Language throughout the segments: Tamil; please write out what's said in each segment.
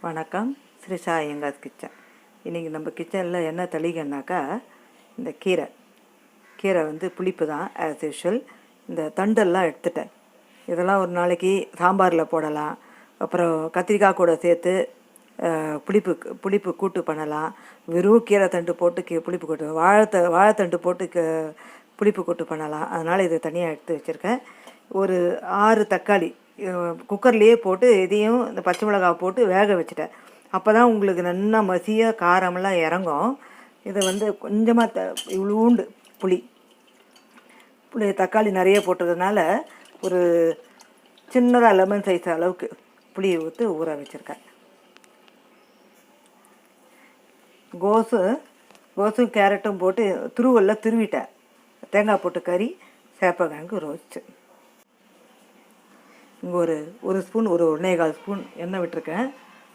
வணக்கம். ஸ்ரீ சாய் ஐயங்கார் கிச்சன். இன்றைக்கி நம்ம கிச்சனில் என்ன தளிகன்னாக்கா, இந்த கீரை வந்து புளிப்பு தான் ஆஸ் யூஷுவல். இந்த தண்டெல்லாம் எடுத்துட்டேன். இதெல்லாம் ஒரு நாளைக்கு சாம்பாரில் போடலாம். அப்புறம் கத்திரிக்காய் கூட சேர்த்து புளிப்பு கூட்டு பண்ணலாம். வெறும் கீரை தண்டு போட்டு புளிப்பு கூட்டு, வாழைத்தண்டு போட்டு புளிப்பு கூட்டு பண்ணலாம். அதனால் இது தனியாக எடுத்து வச்சுருக்கேன். ஒரு 6 தக்காளி குக்கர்லேயே போட்டு இதையும் இந்த பச்சை மிளகாய் போட்டு வேக வச்சுட்டேன். அப்போ தான் உங்களுக்கு நல்லா மசியாக காரமெல்லாம் இறங்கும். இதை வந்து கொஞ்சமாக இவ்வளோண்டு புளி தக்காளி நிறைய போட்டதுனால ஒரு சின்னதாக லெமன் சைஸ் அளவுக்கு புளியை ஊற்றி ஊற வச்சுருக்கேன். கோஸும் கேரட்டும் போட்டு துருவிட்டேன். தேங்காய் போட்டு கறி, சேப்பக்கிழங்கு ரோஸ்ட்டு. இங்கே ஒரு ஸ்பூன், 1.25 ஸ்பூன் எண்ணெய் விட்டுருக்கேன்.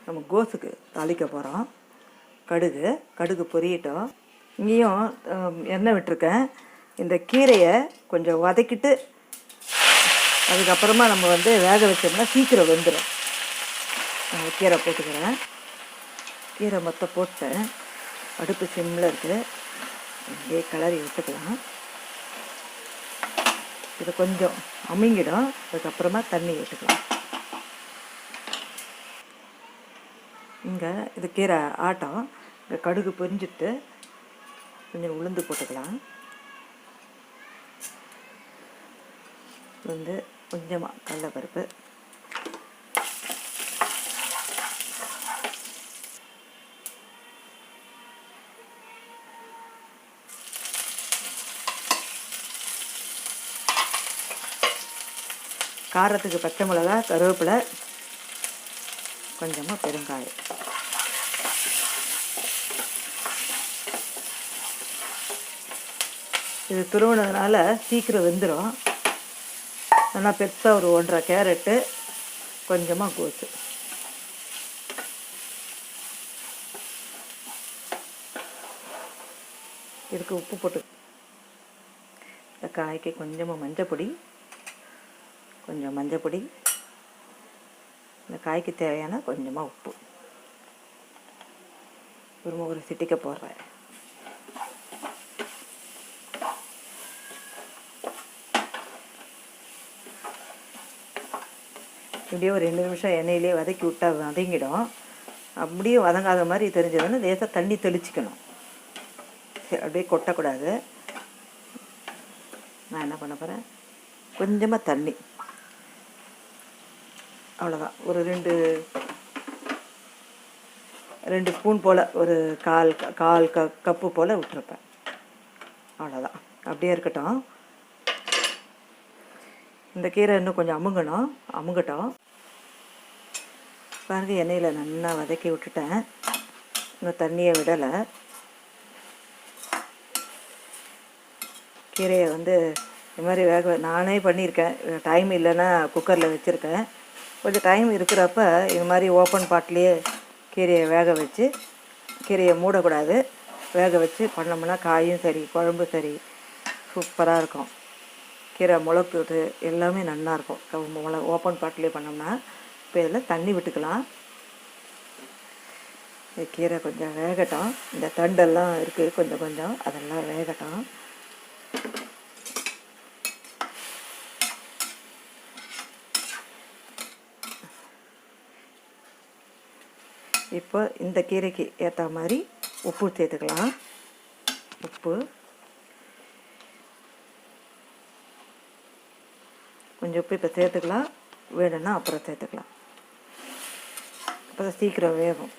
நம்ம கோஸுக்கு தாளிக்க போகிறோம். கடுகு பொரியட்டும். இங்கேயும் எண்ணெய் விட்டுருக்கேன். இந்த கீரையை கொஞ்சம் வதக்கிட்டு அதுக்கப்புறமா நம்ம வந்து வேக வச்சோம்னா சீக்கிரம் வெந்துடும். கீரை போட்டுக்கிறேன். கீரை மொத்தம் போட்டேன். அடுப்பு சிம்மில் இருக்குது. அப்படியே கிளறி விட்டுக்கலாம். இது கொஞ்சம் அமுங்கிடும். அதுக்கப்புறமா தண்ணி விட்டுக்கலாம். இங்கே இது கீரை ஆட்டம். இங்கே கடுகு பொரிஞ்சிட்டு கொஞ்சம் உளுந்து போட்டுக்கலாம். உளுந்து, கொஞ்சமாக கடலைப்பருப்பு, காரத்துக்கு பச்சை மிளகா, கருவேப்பிலை, கொஞ்சமாக பெருங்காயம். இது துருவினதுனால சீக்கிரம் வெந்துடும். நல்லா பெருசாக ஒரு 1.5 கேரட்டு, கொஞ்சமாக கோஸு. இதுக்கு உப்பு போட்டு, இந்த காய்க்கு கொஞ்சமாக மஞ்சப்பொடி, இந்த காய்க்கு தேவையான கொஞ்சமாக உப்பு, ஒரு சிட்டிக்கை போடுறேன். இப்படியே ஒரு 2 நிமிஷம் எண்ணெயிலே வதக்கி விட்டால் வதங்கிடும். அப்படியே வதங்காத மாதிரி தெரிஞ்சதுன்னு லேசாக தண்ணி தெளிச்சிக்கணும். அப்படியே கொட்டக்கூடாது. நான் என்ன பண்ண போகிறேன், கொஞ்சமாக தண்ணி, அவ்வளோதான். ஒரு 2 ஸ்பூன் போல், ஒரு கால் கப்பு போல் விட்டுருப்பேன். அவ்வளோதான். அப்படியே இருக்கட்டும். இந்த கீரை இன்னும் கொஞ்சம் அமுங்கட்டும். பாருங்க, எண்ணெயில் நல்லா வதக்கி விட்டுட்டேன். இன்னும் தண்ணியை விடலை. கீரையை வந்து இது மாதிரி நானே பண்ணியிருக்கேன். டைம் இல்லைன்னா குக்கரில் வச்சுருக்கேன். கொஞ்சம் டைம் இருக்கிறப்ப இது மாதிரி ஓப்பன் பாட்லேயே கீரையை வேக வச்சு, கீரையை மூடக்கூடாது, வேக வச்சு பண்ணோம்னா காயும் சரி, குழம்பு சரி, சூப்பராக இருக்கும். கீரை முளைப்புது எல்லாமே நல்லாயிருக்கும். ஓப்பன் பாட்லேயே பண்ணோம்னா. இப்போ இதில் தண்ணி விட்டுக்கலாம். இந்த கீரை கொஞ்சம் வேகட்டும். இந்த தண்டெல்லாம் இருக்குது கொஞ்சம் அதெல்லாம் வேகட்டும். இப்போ இந்த கீரைக்கு ஏற்ற மாதிரி உப்பு சேர்த்துக்கலாம். கொஞ்சம் உப்பு இப்போ சேர்த்துக்கலாம். வேணும்னா அப்புறம் சேர்த்துக்கலாம். அப்போ தான் சீக்கிரம் வேகும்.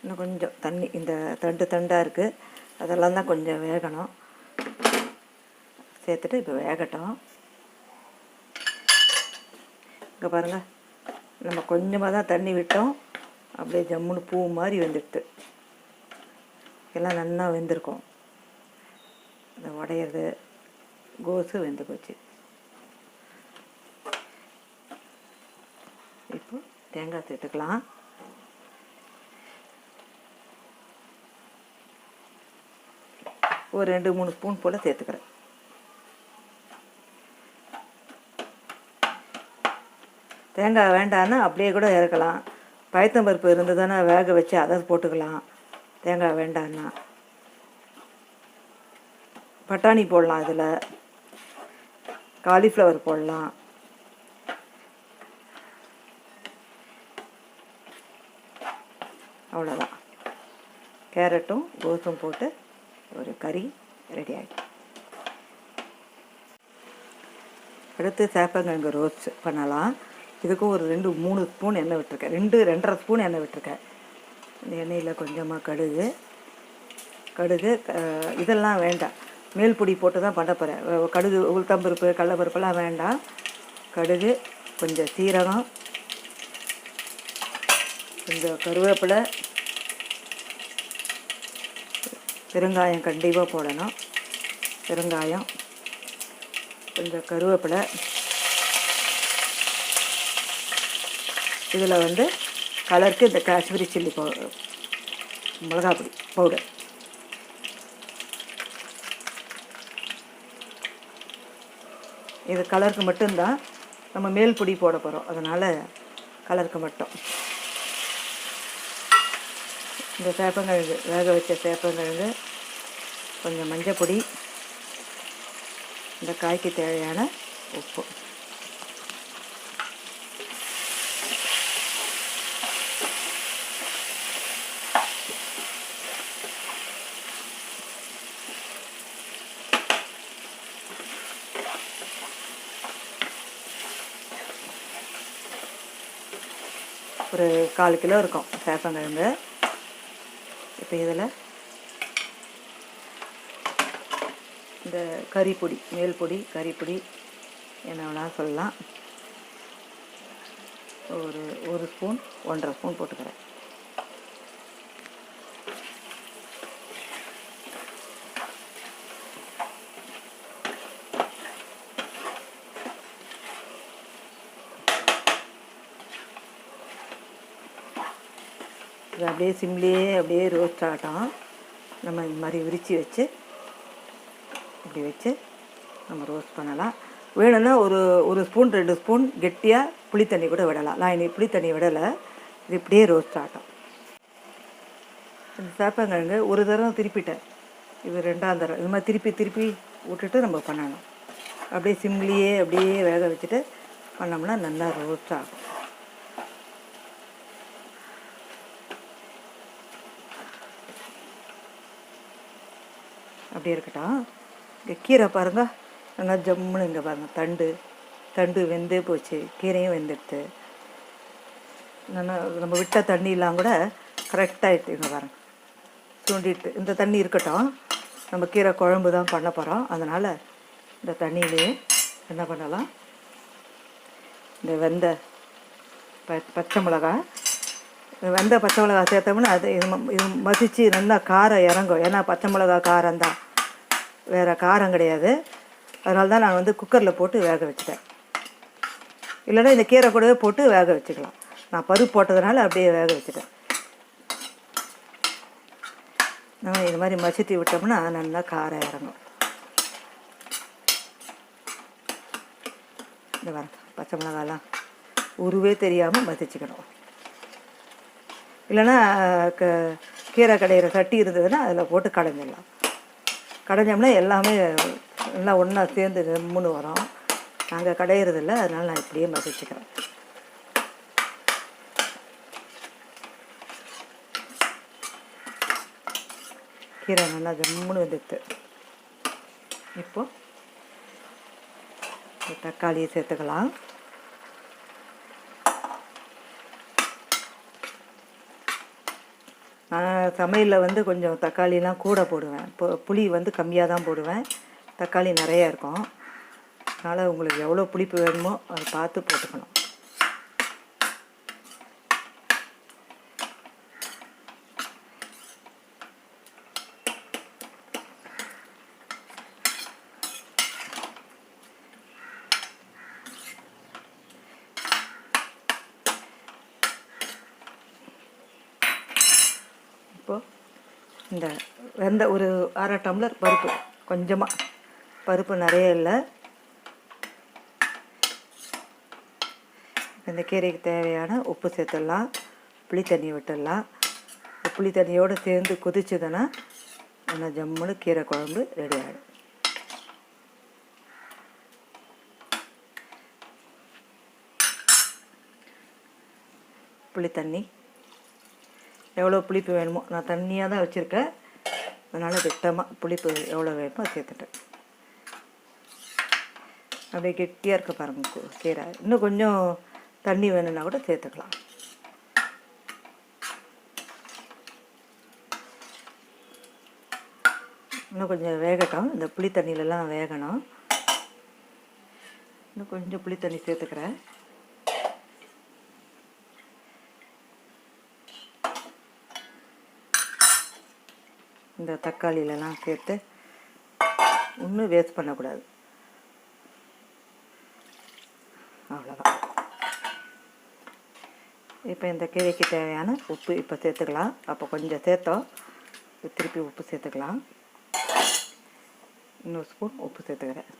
இன்னும் கொஞ்சம் தண்ணி, இந்த தண்டாக இருக்குது, அதெல்லாம் தான் கொஞ்சம் வேகணும். சேர்த்துட்டு இப்போ வேகட்டும். இங்கே பாருங்கள், நம்ம கொஞ்சமாக தான் தண்ணி விட்டோம். அப்படியே ஜம்முன்னு பூ மாதிரி வெந்துடுது. எல்லாம் நல்லா வெந்திருக்கும். இந்த உடையிறது கோஸு வெந்து போச்சு. இப்போ தேங்காய் சேர்த்துக்கலாம். ஒரு 2-3 ஸ்பூன் போல் சேர்த்துக்கிறேன். தேங்காய் வேண்டான்னா அப்படியே கூட இறக்கலாம். பயத்தம்பருப்பு இருந்ததுன்னா வேக வச்சு அதை போட்டுக்கலாம். தேங்காய் வேண்டான்னா பட்டாணி போடலாம், அதில் காலிஃப்ளவர் போடலாம். அவ்வளோதான். கேரட்டும் கோஸும் போட்டு ஒரு கறி ரெடி ஆகிடும். அடுத்து சேப்பங்கிழங்கு ரோஸ்ட் பண்ணலாம். இதுக்கும் ஒரு 2-3 ஸ்பூன் எண்ணெய் விட்டுருக்கேன். 2-2.5 ஸ்பூன் எண்ணெய் விட்டுருக்கேன். இந்த எண்ணெயில் கொஞ்சமாக கடுகு இதெல்லாம் வேண்டாம், மேல் பொடி போட்டு தான் பண்ண போகிறேன். கடுகு, உளுத்தம்பருப்பு, கடலைப்பருப்பெல்லாம் வேண்டாம். கடுகு, கொஞ்சம் சீரகம், கொஞ்சம் கருவேப்பிலை, பெருங்காயம் கண்டிப்பாக போடணும். பெருங்காயம், கொஞ்சம் கருவேப்பிலை. இதில் வந்து கலருக்கு இந்த காஷ்மீரி சில்லி மிளகாப்பொடி பவுடர். இது கலருக்கு மட்டும்தான், நம்ம மேல் பொடி போட போகிறோம், அதனால் கலருக்கு மட்டும். இந்த சேப்பங்கிழங்கு, வேக வச்ச சேப்பங்கிழங்கு, கொஞ்சம் மஞ்சள் பொடி, இந்த காய்க்கு தேவையான உப்பு. ஒரு 1/4 கிலோ இருக்கும் சேப்பங்கிழங்கு. இப்போ இதில் இந்த கறிப்பொடி, மேல் பொடி, கறிப்பொடி என்ன வேணாலும் சொல்லலாம், ஒரு ஸ்பூன் 1.5 ஸ்பூன் போட்டுக்கிறேன். இது அப்படியே சிம்லேயே அப்படியே ரோஸ்ட் ஆகட்டும். நம்ம இந்த மாதிரி விரித்து வச்சு இப்படி வச்சு நம்ம ரோஸ்ட் பண்ணலாம். வேணும்னா ஒரு ஸ்பூன் 2 ஸ்பூன் கெட்டியாக புளித்தண்ணி கூட விடலாம். நான் இன்னைக்கு புளித்தண்ணி விடலை. இது இப்படியே ரோஸ்ட் ஆகட்டும். இந்த சேப்பங்கிழங்கு ஒரு தடவை திருப்பிட்டேன், இது 2ஆம் தடவை. இது மாதிரி திருப்பி விட்டுட்டு நம்ம பண்ணணும். அப்படியே சிம்லேயே அப்படியே வேக வச்சுட்டு பண்ணோம்னா நல்லா ரோஸ்ட் ஆகும். அப்படியே இருக்கட்டும். இங்கே கீரை பாருங்கள், நல்லா ஜம்முன்னு இங்கே பாருங்கள், தண்டு வெந்தே போச்சு, கீரையும் வெந்துடுத்து. நம்ம விட்ட தண்ணியெலாம் கூட கரெக்டாகிட்டு இங்கே பாருங்கள், சுண்டிட்டு. இந்த தண்ணி இருக்கட்டும், நம்ம கீரை குழம்பு தான் பண்ண போகிறோம். அதனால் இந்த தண்ணியிலே என்ன பண்ணலாம், இந்த வெந்த பச்சை மிளகாய், வெந்த பச்சை மிளகா சேர்த்தோம்னா அது இது மசிச்சு நல்லா காரம் இறங்கும். ஏன்னா பச்சை மிளகா காரம் தான், வேறு காரம் கிடையாது. அதனால தான் நான் வந்து குக்கரில் போட்டு வேக வச்சுட்டேன். இல்லைன்னா இந்த கீரை கூடவே போட்டு வேக வச்சுக்கலாம். நான் பருப்பு போட்டதுனால அப்படியே வேக வச்சுட்டேன். நம்ம இது மாதிரி மசித்து விட்டோம்னா நல்லா காரம் இறங்கும். இந்த வர பச்சை மிளகாலாம் உருவே தெரியாமல் மசிச்சுக்கணும். இல்லைன்னா கீரை கடையிற சட்டி இருந்ததுன்னா அதில் போட்டு கடைஞ்சிடலாம். கடைஞ்சோம்னா எல்லாமே நல்லா ஒன்றா சேர்ந்து ஜம்முன்னு வரும். நாங்கள் கடையிறதில்ல, அதனால் நான் இப்படியே மசிச்சுக்கிறேன். கீரை நல்லா ஜம்முன்னு வந்துடுது. இப்போது தக்காளியை சேர்த்துக்கலாம். நான் சமையலில் வந்து கொஞ்சம் தக்காளிலாம் கூட போடுவேன். புளி வந்து கம்மியாக தான் போடுவேன், தக்காளி நிறையா இருக்கும். அதனால் உங்களுக்கு எவ்வளோ புளிப்பு வேணுமோ அதை பார்த்து போட்டுக்கணும். இப்போது இந்த வெந்த ஒரு அரை டம்ளர் பருப்பு, கொஞ்சமாக பருப்பு, நிறைய இல்லை. இந்த கீரைக்கு தேவையான உப்பு சேர்த்துடலாம். புளி தண்ணி விட்டுடலாம். புளி தண்ணியோடு சேர்ந்து கொதிச்சுதுன்னா நல்லா ஜம்முன்னு கீரை குழம்பு ரெடி ஆகிடும். புளி தண்ணி எவ்வளோ புளிப்பு வேணுமோ, நான் தண்ணியாக தான் வச்சுருக்கேன், அதனால் திட்டமாக புளிப்பு எவ்வளோ வேணுமோ சேர்த்துட்டேன். அப்படியே கெட்டியாக இருக்க பாருங்க கீரை. இன்னும் கொஞ்சம் தண்ணி வேணும்னா கூட சேர்த்துக்கலாம். இன்னும் கொஞ்சம் வேகட்டும், இந்த புளி தண்ணியிலலாம் வேகணும். இன்னும் கொஞ்சம் புளி தண்ணி சேர்த்துக்கிறேன். இந்த தக்காளியிலலாம் சேர்த்து ஒன்றும் வேஸ்ட் பண்ணக்கூடாது. அவ்வளோதான். இப்போ இந்த கீரைக்கு தேவையான உப்பு இப்போ சேர்த்துக்கலாம். அப்போ கொஞ்சம் சேர்த்தோம், திருப்பி உப்பு சேர்த்துக்கலாம். இன்னொரு ஸ்பூன் உப்பு சேர்த்துக்கிறேன்.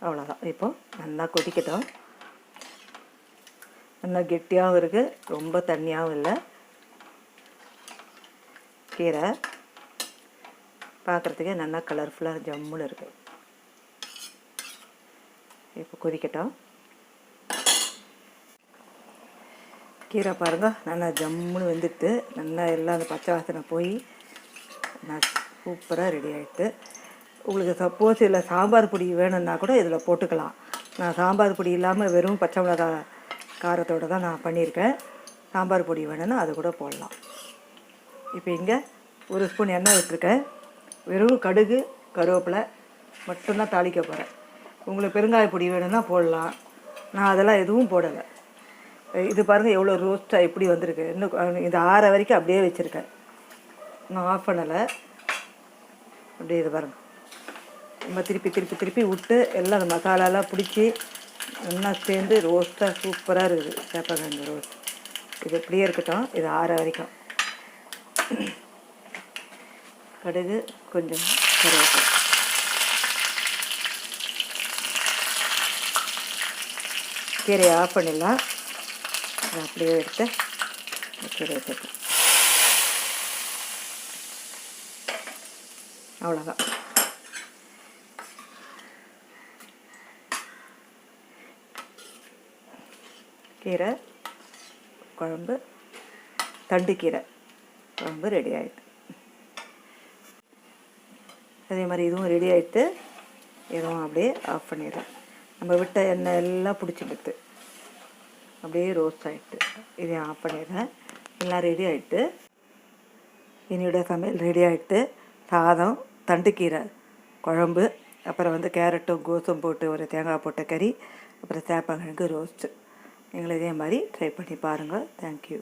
அவ்வளோதான். இப்போது நல்லா கொதிக்கட்டும். நல்லா கெட்டியாகவும் இருக்குது, ரொம்ப தண்ணியாகவும் இல்லை. கீரை பார்க்குறதுக்கே நல்லா கலர்ஃபுல்லாக ஜம்முன்னு இருக்குது. இப்போ கொதிக்கட்டும். கீரை பாருங்கள் நல்லா ஜம்முன்னு வெந்துட்டு, நல்லா எல்லாம் அந்த பச்சை வாசனை போய் நான் சூப்பராக ரெடி ஆகிடுது. உங்களுக்கு சப்போஸ் இதில் சாம்பார் பொடி வேணும்னா கூட இதில் போட்டுக்கலாம். நான் சாம்பார் பொடி இல்லாமல் வெறும் பச்சை மிளகா காரத்தோடு தான் நான் பண்ணியிருக்கேன். சாம்பார் பொடி வேணும்னா அது கூட போடலாம். இப்போ இங்கே ஒரு ஸ்பூன் எண்ணெய் விட்டுருக்கேன். வெறும் கடுகு கருவேப்பிலை மட்டும்தான் தாளிக்க போகிறேன். உங்களுக்கு பெருங்காய பொடி வேணும்னா போடலாம், நான் அதெல்லாம் எதுவும் போடலை. இது பாருங்கள் எவ்வளோ ரோஸ்ட்டாக எப்படி வந்திருக்கு. இன்னும் இது ஆற வரைக்கும் அப்படியே வச்சுருக்கேன், இன்னும் ஆஃப் பண்ணலை. அப்படியே இது பாருங்கள், நம்ம திருப்பி திருப்பி திருப்பி விட்டு எல்லாம் அந்த மசாலாலாம் பிடிச்சி நல்லா சேர்ந்து ரோஸ்ட்டாக சூப்பராக இருக்குது சேப்பங்கிழங்கு ரோஸ்ட். இது இப்படியே இருக்கட்டும், இது ஆற வரைக்கும். கடுகு கொஞ்சம் கருவேப்பிலை, கீரையை ஆஃப் பண்ணிடலாம். அப்படியே எடுத்து கீரையை சேர்த்து அவ்வளோதான். கீரை குழம்பு, தண்டு கீரை குழம்பு ரெடி ஆகிடுது. அதே மாதிரி இதுவும் ரெடி ஆகிடுது. இதுவும் அப்படியே ஆஃப் பண்ணிடுறேன். நம்ம விட்ட எண்ணெய் எல்லாம் பிடிச்சிக்கிட்டு அப்படியே ரோஸ்ட் ஆகிட்டு இதையும் ஆஃப் பண்ணிடுறேன். எல்லாம் ரெடி ஆகிட்டு என்னோடய சமையல் ரெடி ஆகிட்டு. சாதம், தண்டுக்கீரை குழம்பு, அப்புறம் கேரட்டும் கோஸும் போட்டு ஒரு தேங்காய் போட்ட கறி, அப்புறம் சேப்பங்கிழங்கு ரோஸ்ட்டு. நீங்களும் இதே மாதிரி ட்ரை பண்ணி பாருங்கள். தேங்க்யூ.